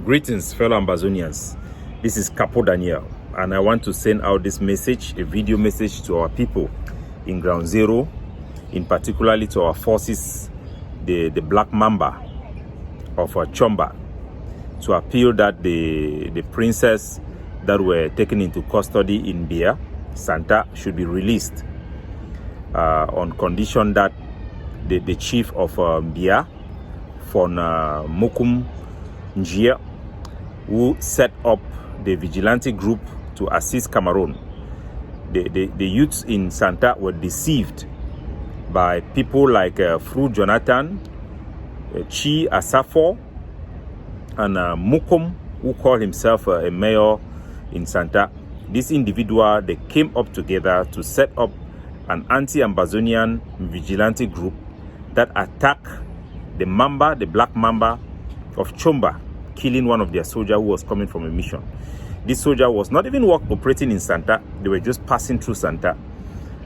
Greetings, fellow Ambazonians. This is Capo Daniel, and I want to send out this message, a video message to our people in Ground Zero, in particularly to our forces, the Black Mamba of Chomba, to appeal that the princess that were taken into custody in Mbei Santa should be released on condition that the chief of Mbei, von Mokum Njia, who set up the vigilante group to assist Cameroon. The youths in Santa were deceived by people like Fru Jonathan, Chi Asafo, and Mukum, who called himself a mayor in Santa. This individual, they came up together to set up an anti-Ambazonian vigilante group that attacked the Black Mamba of Chomba, killing one of their soldiers who was coming from a mission. This soldier was not even operating in Santa. They were just passing through Santa,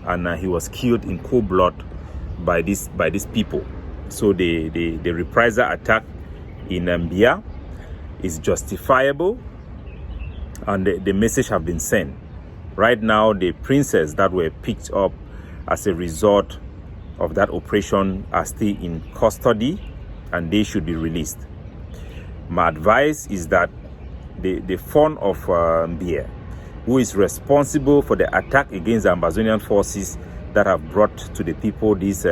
and he was killed in cold blood by these people. So the reprisal attack in Mbei is justifiable, and the message have been sent. Right now, the princes that were picked up as a result of that operation are still in custody, and they should be released. My advice is that the fund of Mbei, who is responsible for the attack against the Ambazonian forces that have brought to the people this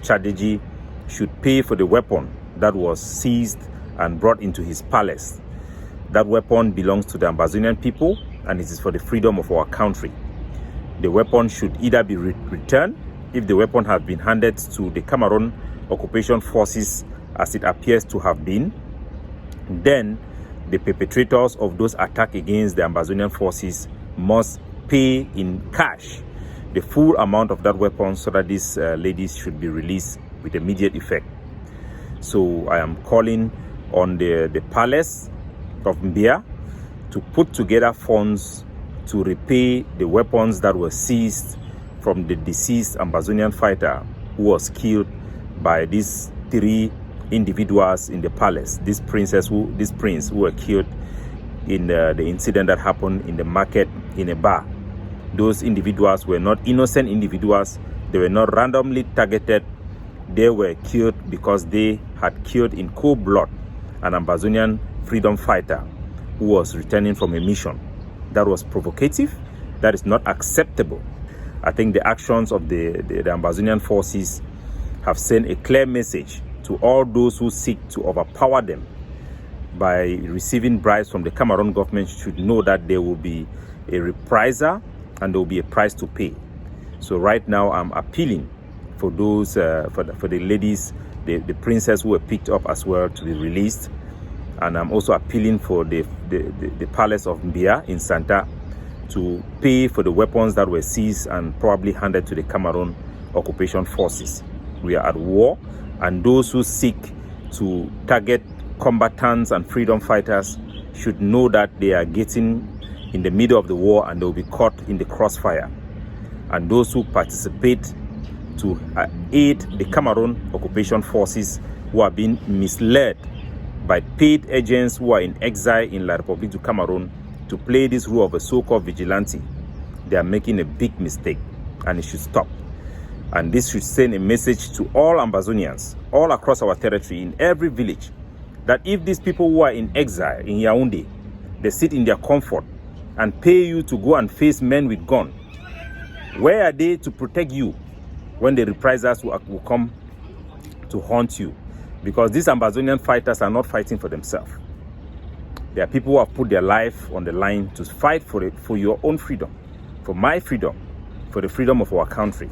tragedy, should pay for the weapon that was seized and brought into his palace. That weapon belongs to the Ambazonian people, and it is for the freedom of our country. The weapon should either be returned if the weapon has been handed to the Cameroon occupation forces, as it appears to have been. Then the perpetrators of those attacks against the Ambazonian forces must pay in cash the full amount of that weapon, so that these ladies should be released with immediate effect. So I am calling on the palace of Mbei to put together funds to repay the weapons that were seized from the deceased Ambazonian fighter who was killed by these three individuals in the palace. This prince who were killed in the incident that happened in the market in a bar. Those individuals were not innocent individuals. They were not randomly targeted. They were killed because they had killed in cold blood an Ambazonian freedom fighter who was returning from a mission. That was provocative. That is not acceptable. I think the actions of the Ambazonian forces have sent a clear message to all those who seek to overpower them by receiving bribes from the Cameroon government. Should know that there will be a reprisal and there will be a price to pay. So right now I'm appealing for those for the ladies, the princess who were picked up as well, to be released. And I'm also appealing for the palace of Mbei in Santa to pay for the weapons that were seized and probably handed to the Cameroon occupation forces. We are at war, and those who seek to target combatants and freedom fighters should know that they are getting in the middle of the war and they will be caught in the crossfire. And those who participate to aid the Cameroon occupation forces, who are being misled by paid agents who are in exile in La République du Cameroon to play this role of a so-called vigilante, they are making a big mistake, and it should stop. And this should send a message to all Ambazonians all across our territory, in every village, that if these people who are in exile in Yaoundé, they sit in their comfort and pay you to go and face men with guns, where are they to protect you when the reprisals will come to haunt you? Because these Ambazonian fighters are not fighting for themselves. There are people who have put their life on the line to fight for your own freedom, for my freedom, for the freedom of our country.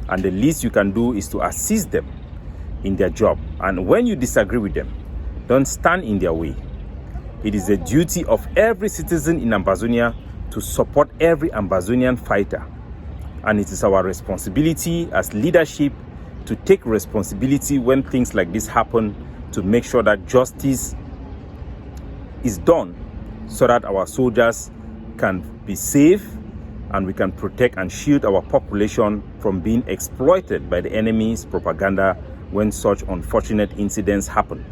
And the least you can do is to assist them in their job. And when you disagree with them, don't stand in their way. It is the duty of every citizen in Ambazonia to support every Ambazonian fighter. And it is our responsibility as leadership to take responsibility when things like this happen, to make sure that justice is done, so that our soldiers can be safe and we can protect and shield our population from being exploited by the enemy's propaganda when such unfortunate incidents happen.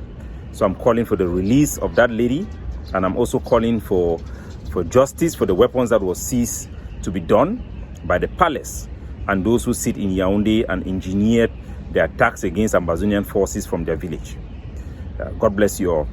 So I'm calling for the release of that lady, and I'm also calling for justice for the weapons that was seized to be done by the palace and those who sit in Yaoundé and engineered the attacks against Ambazonian forces from their village. God bless you all.